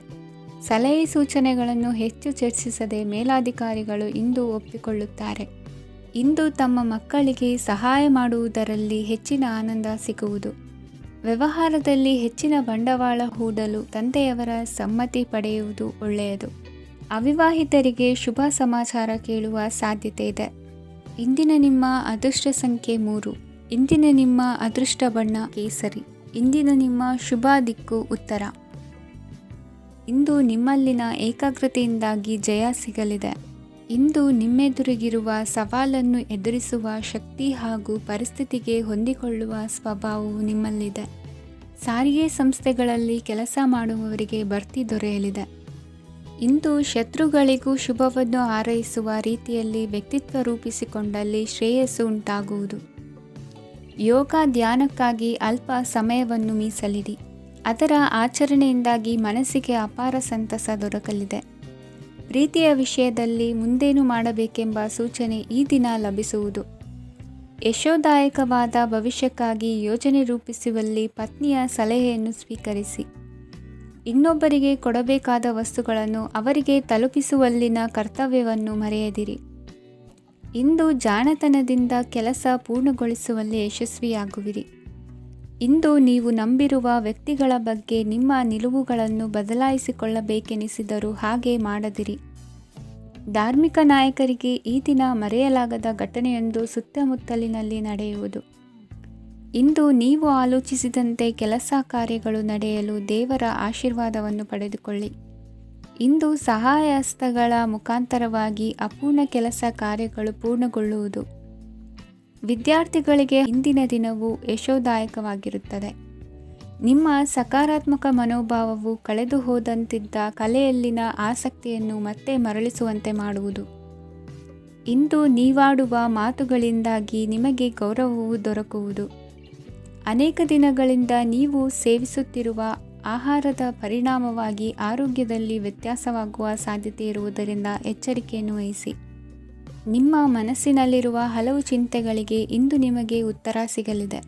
Speaker 1: ಸಲಹೆ ಸೂಚನೆಗಳನ್ನು ಹೆಚ್ಚು ಚರ್ಚಿಸದೆ ಮೇಲಾಧಿಕಾರಿಗಳು ಇಂದು ಒಪ್ಪಿಕೊಳ್ಳುತ್ತಾರೆ. ಇಂದು ತಮ್ಮ ಮಕ್ಕಳಿಗೆ ಸಹಾಯ ಮಾಡುವುದರಲ್ಲಿ ಹೆಚ್ಚಿನ ಆನಂದ ಸಿಗುವುದು. ವ್ಯವಹಾರದಲ್ಲಿ ಹೆಚ್ಚಿನ ಬಂಡವಾಳ ಹೂಡಲು ತಂದೆಯವರ ಸಮ್ಮತಿ ಪಡೆಯುವುದು ಒಳ್ಳೆಯದು. ಅವಿವಾಹಿತರಿಗೆ ಶುಭ ಸಮಾಚಾರ ಕೇಳುವ ಸಾಧ್ಯತೆ ಇದೆ. ಇಂದಿನ ನಿಮ್ಮ ಅದೃಷ್ಟ ಸಂಖ್ಯೆ 3. ಇಂದಿನ ನಿಮ್ಮ ಅದೃಷ್ಟ ಬಣ್ಣ ಕೇಸರಿ. ಇಂದಿನ ನಿಮ್ಮ ಶುಭ ದಿಕ್ಕು ಉತ್ತರ. ಇಂದು ನಿಮ್ಮಲ್ಲಿನ ಏಕಾಗ್ರತೆಯಿಂದಾಗಿ ಜಯ ಸಿಗಲಿದೆ. ಇಂದು ನಿಮ್ಮೆದುರಿಗಿರುವ ಸವಾಲನ್ನು ಎದುರಿಸುವ ಶಕ್ತಿ ಹಾಗೂ ಪರಿಸ್ಥಿತಿಗೆ ಹೊಂದಿಕೊಳ್ಳುವ ಸ್ವಭಾವವು ನಿಮ್ಮಲ್ಲಿದೆ. ಸಾರಿಗೆ ಸಂಸ್ಥೆಗಳಲ್ಲಿ ಕೆಲಸ ಮಾಡುವವರಿಗೆ ಬಡ್ತಿ ದೊರೆಯಲಿದೆ. ಇಂದು ಶತ್ರುಗಳಿಗೂ ಶುಭವನ್ನು ಹಾರೈಸುವ ರೀತಿಯಲ್ಲಿ ವ್ಯಕ್ತಿತ್ವ ರೂಪಿಸಿಕೊಂಡಲ್ಲಿ ಶ್ರೇಯಸ್ಸು ಉಂಟಾಗುವುದು. ಯೋಗ ಧ್ಯಾನಕ್ಕಾಗಿ ಅಲ್ಪ ಸಮಯವನ್ನು ಮೀಸಲಿಡಿ. ಅದರ ಆಚರಣೆಯಿಂದಾಗಿ ಮನಸ್ಸಿಗೆ ಅಪಾರ ಸಂತಸ ದೊರಕಲಿದೆ. ಪ್ರೀತಿಯ ವಿಷಯದಲ್ಲಿ ಮುಂದೇನು ಮಾಡಬೇಕೆಂಬ ಸೂಚನೆ ಈ ದಿನ ಲಭಿಸುವುದು. ಯಶೋದಾಯಕವಾದ ಭವಿಷ್ಯಕ್ಕಾಗಿ ಯೋಜನೆ ರೂಪಿಸುವಲ್ಲಿ ಪತ್ನಿಯ ಸಲಹೆಯನ್ನು ಸ್ವೀಕರಿಸಿ. ಇನ್ನೊಬ್ಬರಿಗೆ ಕೊಡಬೇಕಾದ ವಸ್ತುಗಳನ್ನು ಅವರಿಗೆ ತಲುಪಿಸುವಲ್ಲಿನ ಕರ್ತವ್ಯವನ್ನು ಮರೆಯದಿರಿ. ಇಂದು ಜಾಣತನದಿಂದ ಕೆಲಸ ಪೂರ್ಣಗೊಳಿಸುವಲ್ಲಿ ಯಶಸ್ವಿಯಾಗುವಿರಿ. ಇಂದು ನೀವು ನಂಬಿರುವ ವ್ಯಕ್ತಿಗಳ ಬಗ್ಗೆ ನಿಮ್ಮ ನಿಲುವುಗಳನ್ನು ಬದಲಾಯಿಸಿಕೊಳ್ಳಬೇಕೆನಿಸಿದರೂ ಹಾಗೆ ಮಾಡದಿರಿ. ಧಾರ್ಮಿಕ ನಾಯಕರಿಗೆ ಈ ದಿನ ಮರೆಯಲಾಗದ ಘಟನೆಯೊಂದು ಸುತ್ತಮುತ್ತಲಿನಲ್ಲಿ ನಡೆಯುವುದು. ಇಂದು ನೀವು ಆಲೋಚಿಸಿದಂತೆ ಕೆಲಸ ಕಾರ್ಯಗಳು ನಡೆಯಲು ದೇವರ ಆಶೀರ್ವಾದವನ್ನು ಪಡೆದುಕೊಳ್ಳಿ. ಇಂದು ಸಹಾಯ ಹಸ್ತಗಳ ಮುಖಾಂತರವಾಗಿ ಅಪೂರ್ಣ ಕೆಲಸ ಕಾರ್ಯಗಳು ಪೂರ್ಣಗೊಳ್ಳುವುದು. ವಿದ್ಯಾರ್ಥಿಗಳಿಗೆ ಇಂದಿನ ದಿನವು ಯಶೋದಾಯಕವಾಗಿರುತ್ತದೆ. ನಿಮ್ಮ ಸಕಾರಾತ್ಮಕ ಮನೋಭಾವವು ಕಳೆದು ಹೋದಂತಿದ್ದ ಕಲೆಯಲ್ಲಿನ ಆಸಕ್ತಿಯನ್ನು ಮತ್ತೆ ಮರಳಿಸುವಂತೆ ಮಾಡುವುದು. ಇಂದು ನೀವಾಡುವ ಮಾತುಗಳಿಂದಾಗಿ ನಿಮಗೆ ಗೌರವವು ದೊರಕುವುದು. ಅನೇಕ ದಿನಗಳಿಂದ ನೀವು ಸೇವಿಸುತ್ತಿರುವ ಆಹಾರದ ಪರಿಣಾಮವಾಗಿ ಆರೋಗ್ಯದಲ್ಲಿ ವ್ಯತ್ಯಾಸವಾಗುವ ಸಾಧ್ಯತೆ ಇರುವುದರಿಂದ ಎಚ್ಚರಿಕೆಯನ್ನು ವಹಿಸಿ. ನಿಮ್ಮ ಮನಸ್ಸಿನಲ್ಲಿರುವ ಹಲವು ಚಿಂತೆಗಳಿಗೆ ಇಂದು ನಿಮಗೆ ಉತ್ತರ ಸಿಗಲಿದೆ.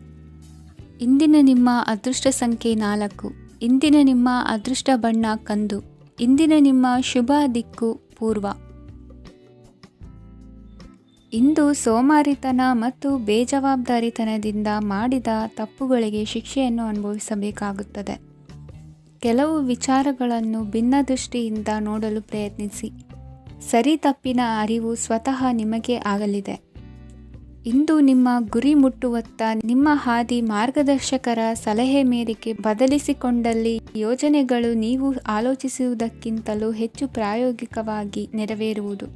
Speaker 1: ಇಂದಿನ ನಿಮ್ಮ ಅದೃಷ್ಟ ಸಂಖ್ಯೆ 4. ಇಂದಿನ ನಿಮ್ಮ ಅದೃಷ್ಟ ಬಣ್ಣ ಕಂದು. ಇಂದಿನ ನಿಮ್ಮ ಶುಭ ದಿಕ್ಕು ಪೂರ್ವ. ಇಂದು ಸೋಮಾರಿತನ ಮತ್ತು ಬೇಜವಾಬ್ದಾರಿತನದಿಂದ ಮಾಡಿದ ತಪ್ಪುಗಳಿಗೆ ಶಿಕ್ಷೆಯನ್ನು ಅನುಭವಿಸಬೇಕಾಗುತ್ತದೆ. ಕೆಲವು ವಿಚಾರಗಳನ್ನು ಭಿನ್ನ ದೃಷ್ಟಿಯಿಂದ ನೋಡಲು ಪ್ರಯತ್ನಿಸಿ. ಸರಿ ತಪ್ಪಿನ ಅರಿವು ಸ್ವತಃ ನಿಮಗೆ ಆಗಲಿದೆ. ಇಂದು ನಿಮ್ಮ ಗುರಿ ಮುಟ್ಟುವತ್ತ ನಿಮ್ಮ ಹಾದಿ ಮಾರ್ಗದರ್ಶಕರ ಸಲಹೆ ಮೇರೆಗೆ ಬದಲಿಸಿಕೊಂಡಲ್ಲಿ ಯೋಜನೆಗಳು ನೀವು ಆಲೋಚಿಸುವುದಕ್ಕಿಂತಲೂ ಹೆಚ್ಚು ಪ್ರಾಯೋಗಿಕವಾಗಿ ನೆರವೇರುವುದು.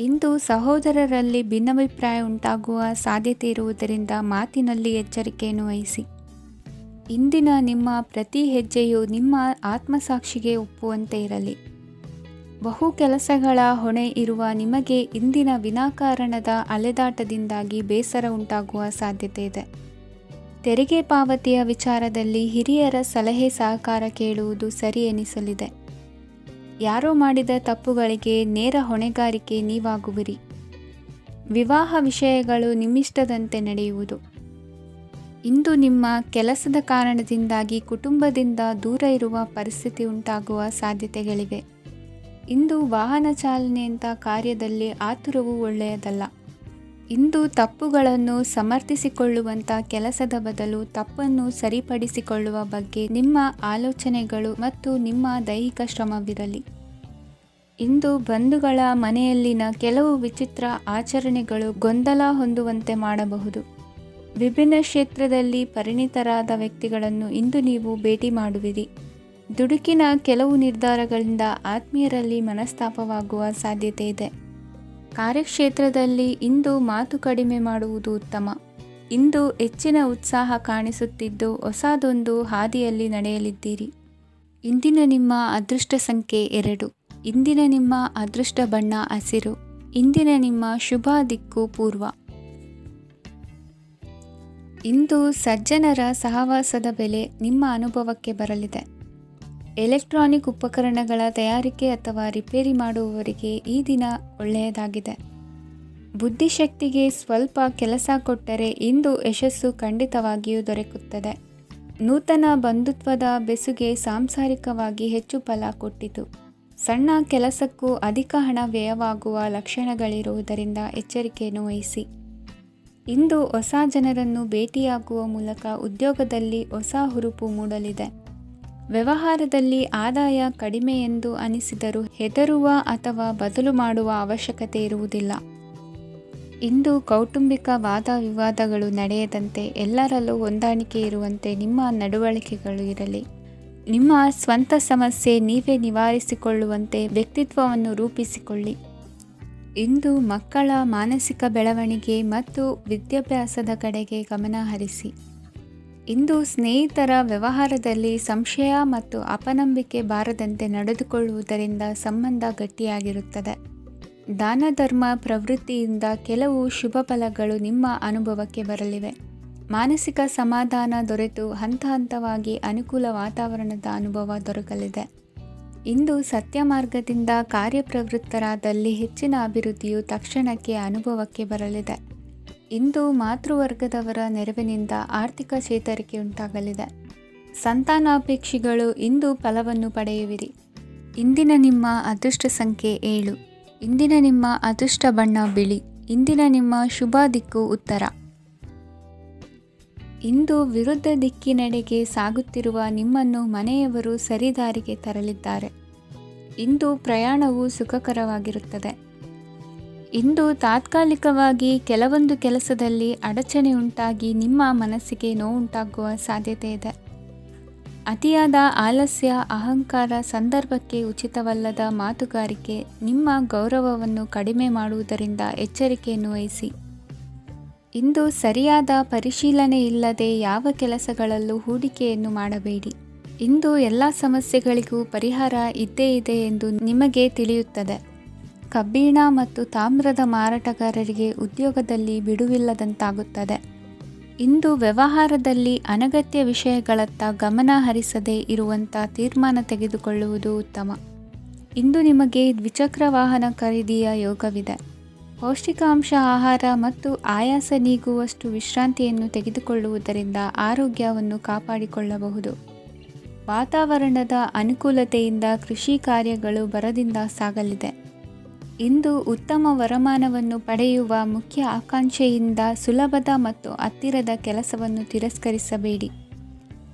Speaker 1: ಇಂದು ಸಹೋದರರಲ್ಲಿ ಭಿನ್ನಾಭಿಪ್ರಾಯ ಉಂಟಾಗುವ ಸಾಧ್ಯತೆ ಇರುವುದರಿಂದ ಮಾತಿನಲ್ಲಿ ಎಚ್ಚರಿಕೆಯನ್ನು ವಹಿಸಿ. ಇಂದಿನ ನಿಮ್ಮ ಪ್ರತಿ ಹೆಜ್ಜೆಯು ನಿಮ್ಮ ಆತ್ಮಸಾಕ್ಷಿಗೆ ಒಪ್ಪುವಂತೆ ಇರಲಿ. ಬಹು ಕೆಲಸಗಳ ಹೊಣೆ ಇರುವ ನಿಮಗೆ ಇಂದಿನ ವಿನಾಕಾರಣದ ಅಲೆದಾಟದಿಂದಾಗಿ ಬೇಸರ ಉಂಟಾಗುವ ಸಾಧ್ಯತೆ ಇದೆ. ತೆರಿಗೆ ಪಾವತಿಯ ವಿಚಾರದಲ್ಲಿ ಹಿರಿಯರ ಸಲಹೆ ಸಹಕಾರ ಕೇಳುವುದು ಸರಿ ಎನಿಸಲಿದೆ. ಯಾರೋ ಮಾಡಿದ ತಪ್ಪುಗಳಿಗೆ ನೇರ ಹೊಣೆಗಾರಿಕೆ ನೀವಾಗುವಿರಿ. ವಿವಾಹ ವಿಷಯಗಳು ನಿಮ್ಮಿಷ್ಟದಂತೆ ನಡೆಯುವುದು. ಇಂದು ನಿಮ್ಮ ಕೆಲಸದ ಕಾರಣದಿಂದಾಗಿ ಕುಟುಂಬದಿಂದ ದೂರ ಇರುವ ಪರಿಸ್ಥಿತಿ ಉಂಟಾಗುವ ಸಾಧ್ಯತೆಗಳಿವೆ. ಇಂದು ವಾಹನ ಚಾಲನೆಯಂಥ ಕಾರ್ಯದಲ್ಲಿ ಆತುರವು ಒಳ್ಳೆಯದಲ್ಲ. ಇಂದು ತಪ್ಪುಗಳನ್ನು ಸಮರ್ಥಿಸಿಕೊಳ್ಳುವಂಥ ಕೆಲಸದ ಬದಲು ತಪ್ಪನ್ನು ಸರಿಪಡಿಸಿಕೊಳ್ಳುವ ಬಗ್ಗೆ ನಿಮ್ಮ ಆಲೋಚನೆಗಳು ಮತ್ತು ನಿಮ್ಮ ದೈಹಿಕ ಶ್ರಮವಿರಲಿ. ಇಂದು ಬಂಧುಗಳ ಮನೆಯಲ್ಲಿನ ಕೆಲವು ವಿಚಿತ್ರ ಆಚರಣೆಗಳು ಗೊಂದಲ ಹೊಂದುವಂತೆ ಮಾಡಬಹುದು. ವಿಭಿನ್ನ ಕ್ಷೇತ್ರದಲ್ಲಿ ಪರಿಣಿತರಾದ ವ್ಯಕ್ತಿಗಳನ್ನು ಇಂದು ನೀವು ಭೇಟಿ ಮಾಡುವಿರಿ. ದುಡುಕಿನ ಕೆಲವು ನಿರ್ಧಾರಗಳಿಂದ ಆತ್ಮೀಯರಲ್ಲಿ ಮನಸ್ತಾಪವಾಗುವ ಸಾಧ್ಯತೆ ಇದೆ. ಕಾರ್ಯಕ್ಷೇತ್ರದಲ್ಲಿ ಇಂದು ಮಾತು ಕಡಿಮೆ ಮಾಡುವುದು ಉತ್ತಮ. ಇಂದು ಹೆಚ್ಚಿನ ಉತ್ಸಾಹ ಕಾಣಿಸುತ್ತಿದ್ದು ಹೊಸದೊಂದು ಹಾದಿಯಲ್ಲಿ ನಡೆಯಲಿದ್ದೀರಿ. ಇಂದಿನ ನಿಮ್ಮ ಅದೃಷ್ಟ ಸಂಖ್ಯೆ 2. ಇಂದಿನ ನಿಮ್ಮ ಅದೃಷ್ಟ ಬಣ್ಣ ಹಸಿರು. ಇಂದಿನ ನಿಮ್ಮ ಶುಭ ದಿಕ್ಕು ಪೂರ್ವ. ಇಂದು ಸಜ್ಜನರ ಸಹವಾಸದ ಬೆಲೆ ನಿಮ್ಮ ಅನುಭವಕ್ಕೆ ಬರಲಿದೆ. ಎಲೆಕ್ಟ್ರಾನಿಕ್ ಉಪಕರಣಗಳ ತಯಾರಿಕೆ ಅಥವಾ ರಿಪೇರಿ ಮಾಡುವವರಿಗೆ ಈ ದಿನ ಒಳ್ಳೆಯದಾಗಿದೆ. ಬುದ್ಧಿಶಕ್ತಿಗೆ ಸ್ವಲ್ಪ ಕೆಲಸ ಕೊಟ್ಟರೆ ಇಂದು ಯಶಸ್ಸು ಖಂಡಿತವಾಗಿಯೂ ದೊರಕುತ್ತದೆ. ನೂತನ ಬಂಧುತ್ವದ ಬೆಸುಗೆ ಸಾಂಸಾರಿಕವಾಗಿ ಹೆಚ್ಚು ಫಲ ಕೊಟ್ಟಿತು. ಸಣ್ಣ ಕೆಲಸಕ್ಕೂ ಅಧಿಕ ಹಣ ವ್ಯಯವಾಗುವ ಲಕ್ಷಣಗಳಿರುವುದರಿಂದ ಎಚ್ಚರಿಕೆಯನ್ನು ವಹಿಸಿ. ಇಂದು ಹೊಸ ಜನರನ್ನು ಭೇಟಿಯಾಗುವ ಮೂಲಕ ಉದ್ಯೋಗದಲ್ಲಿ ಹೊಸ ಹುರುಪು ಮೂಡಲಿದೆ. ವ್ಯವಹಾರದಲ್ಲಿ ಆದಾಯ ಕಡಿಮೆ ಎಂದು ಅನಿಸಿದರೂ ಹೆದರುವ ಅಥವಾ ಬದಲು ಮಾಡುವ ಅವಶ್ಯಕತೆ ಇರುವುದಿಲ್ಲ. ಇಂದು ಕೌಟುಂಬಿಕ ವಾದ ವಿವಾದಗಳು ನಡೆಯದಂತೆ ಎಲ್ಲರಲ್ಲೂ ಹೊಂದಾಣಿಕೆ ಇರುವಂತೆ ನಿಮ್ಮ ನಡವಳಿಕೆಗಳು ಇರಲಿ. ನಿಮ್ಮ ಸ್ವಂತ ಸಮಸ್ಯೆ ನೀವೇ ನಿವಾರಿಸಿಕೊಳ್ಳುವಂತೆ ವ್ಯಕ್ತಿತ್ವವನ್ನು ರೂಪಿಸಿಕೊಳ್ಳಿ. ಇಂದು ಮಕ್ಕಳ ಮಾನಸಿಕ ಬೆಳವಣಿಗೆ ಮತ್ತು ವಿದ್ಯಾಭ್ಯಾಸದ ಕಡೆಗೆ ಗಮನ ಹರಿಸಿ. ಇಂದು ಸ್ನೇಹಿತರ ವ್ಯವಹಾರದಲ್ಲಿ ಸಂಶಯ ಮತ್ತು ಅಪನಂಬಿಕೆ ಬಾರದಂತೆ ನಡೆದುಕೊಳ್ಳುವುದರಿಂದ ಸಂಬಂಧ ಗಟ್ಟಿಯಾಗಿರುತ್ತದೆ. ದಾನ ಧರ್ಮ ಪ್ರವೃತ್ತಿಯಿಂದ ಕೆಲವು ಶುಭ ಫಲಗಳು ನಿಮ್ಮ ಅನುಭವಕ್ಕೆ ಬರಲಿವೆ. ಮಾನಸಿಕ ಸಮಾಧಾನ ದೊರೆತು ಹಂತ ಹಂತವಾಗಿ ಅನುಕೂಲ ವಾತಾವರಣದ ಅನುಭವ ದೊರಕಲಿದೆ. ಇಂದು ಸತ್ಯ ಮಾರ್ಗದಿಂದ ಕಾರ್ಯಪ್ರವೃತ್ತರಾದಲ್ಲಿ ಹೆಚ್ಚಿನ ಅಭಿವೃದ್ಧಿಯು ತಕ್ಷಣಕ್ಕೆ ಅನುಭವಕ್ಕೆ ಬರಲಿದೆ. ಇಂದು ಮಾತೃವರ್ಗದವರ ನೆರವಿನಿಂದ ಆರ್ಥಿಕ ಚೇತರಿಕೆ ಉಂಟಾಗಲಿದೆ. ಸಂತಾನಾಪೇಕ್ಷಿಗಳು ಇಂದು ಫಲವನ್ನು ಪಡೆಯುವಿರಿ. ಇಂದಿನ ನಿಮ್ಮ ಅದೃಷ್ಟ ಸಂಖ್ಯೆ 7. ಇಂದಿನ ನಿಮ್ಮ ಅದೃಷ್ಟ ಬಣ್ಣ ಬಿಳಿ. ಇಂದಿನ ನಿಮ್ಮ ಶುಭ ದಿಕ್ಕು ಉತ್ತರ. ಇಂದು ವಿರುದ್ಧ ದಿಕ್ಕಿನೆಡೆಗೆ ಸಾಗುತ್ತಿರುವ ನಿಮ್ಮನ್ನು ಮನೆಯವರು ಸರಿದಾರಿಗೆ ತರಲಿದ್ದಾರೆ. ಇಂದು ಪ್ರಯಾಣವು ಸುಖಕರವಾಗಿರುತ್ತದೆ. ಇಂದು ತಾತ್ಕಾಲಿಕವಾಗಿ ಕೆಲವೊಂದು ಕೆಲಸದಲ್ಲಿ ಅಡಚಣೆ ಉಂಟಾಗಿ ನಿಮ್ಮ ಮನಸ್ಸಿಗೆ ನೋವುಂಟಾಗುವ ಸಾಧ್ಯತೆ ಇದೆ. ಅತಿಯಾದ ಆಲಸ್ಯ, ಅಹಂಕಾರ, ಸಂದರ್ಭಕ್ಕೆ ಉಚಿತವಲ್ಲದ ಮಾತುಗಾರಿಕೆ ನಿಮ್ಮ ಗೌರವವನ್ನು ಕಡಿಮೆ ಮಾಡುವುದರಿಂದ ಎಚ್ಚರಿಕೆಯನ್ನು ವಹಿಸಿ. ಇಂದು ಸರಿಯಾದ ಪರಿಶೀಲನೆ ಇಲ್ಲದೆ ಯಾವ ಕೆಲಸಗಳಲ್ಲೂ ಹೂಡಿಕೆಯನ್ನು ಮಾಡಬೇಡಿ. ಇಂದು ಎಲ್ಲ ಸಮಸ್ಯೆಗಳಿಗೂ ಪರಿಹಾರ ಇದ್ದೇ ಇದೆ ಎಂದು ನಿಮಗೆ ತಿಳಿಯುತ್ತದೆ. ಕಬ್ಬಿಣ ಮತ್ತು ತಾಮ್ರದ ಮಾರಾಟಗಾರರಿಗೆ ಉದ್ಯೋಗದಲ್ಲಿ ಬಿಡುವಿಲ್ಲದಂತಾಗುತ್ತದೆ. ಇಂದು ವ್ಯವಹಾರದಲ್ಲಿ ಅನಗತ್ಯ ವಿಷಯಗಳತ್ತ ಗಮನ ಹರಿಸದೇ ಇರುವಂಥ ತೀರ್ಮಾನ ತೆಗೆದುಕೊಳ್ಳುವುದು ಉತ್ತಮ. ಇಂದು ನಿಮಗೆ ದ್ವಿಚಕ್ರ ವಾಹನ ಖರೀದಿಯ ಯೋಗವಿದೆ. ಪೌಷ್ಟಿಕಾಂಶ ಆಹಾರ ಮತ್ತು ಆಯಾಸ ನೀಗುವಷ್ಟು ವಿಶ್ರಾಂತಿಯನ್ನು ತೆಗೆದುಕೊಳ್ಳುವುದರಿಂದ ಆರೋಗ್ಯವನ್ನು ಕಾಪಾಡಿಕೊಳ್ಳಬಹುದು. ವಾತಾವರಣದ ಅನುಕೂಲತೆಯಿಂದ ಕೃಷಿ ಕಾರ್ಯಗಳು ಭರದಿಂದ ಸಾಗಲಿದೆ. ಇಂದು ಉತ್ತಮ ವರಮಾನವನ್ನು ಪಡೆಯುವ ಮುಖ್ಯ ಆಕಾಂಕ್ಷೆಯಿಂದ ಸುಲಭದ ಮತ್ತು ಹತ್ತಿರದ ಕೆಲಸವನ್ನು ತಿರಸ್ಕರಿಸಬೇಡಿ.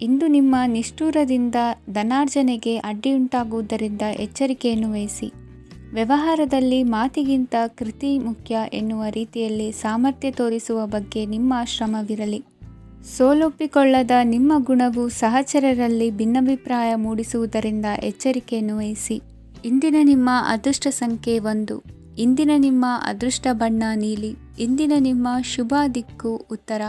Speaker 1: ಇಂದು ನಿಮ್ಮ ನಿಷ್ಠುರದಿಂದ ಧನಾರ್ಜನೆಗೆ ಅಡ್ಡಿಯುಂಟಾಗುವುದರಿಂದ ಎಚ್ಚರಿಕೆಯನ್ನು ವಹಿಸಿ. ವ್ಯವಹಾರದಲ್ಲಿ ಮಾತಿಗಿಂತ ಕೃತಿ ಮುಖ್ಯ ಎನ್ನುವ ರೀತಿಯಲ್ಲಿ ಸಾಮರ್ಥ್ಯ ತೋರಿಸುವ ಬಗ್ಗೆ ನಿಮ್ಮ ಶ್ರಮವಿರಲಿ. ಸೋಲೊಪ್ಪಿಕೊಳ್ಳದ ನಿಮ್ಮ ಗುಣವು ಸಹಚರರಲ್ಲಿ ಭಿನ್ನಾಭಿಪ್ರಾಯ ಮೂಡಿಸುವುದರಿಂದ ಎಚ್ಚರಿಕೆಯನ್ನು ವಹಿಸಿ. ಇಂದಿನ ನಿಮ್ಮ ಅದೃಷ್ಟ ಸಂಖ್ಯೆ 1. ಇಂದಿನ ನಿಮ್ಮ ಅದೃಷ್ಟ ಬಣ್ಣ ನೀಲಿ. ಇಂದಿನ ನಿಮ್ಮ ಶುಭ ದಿಕ್ಕು ಉತ್ತರ.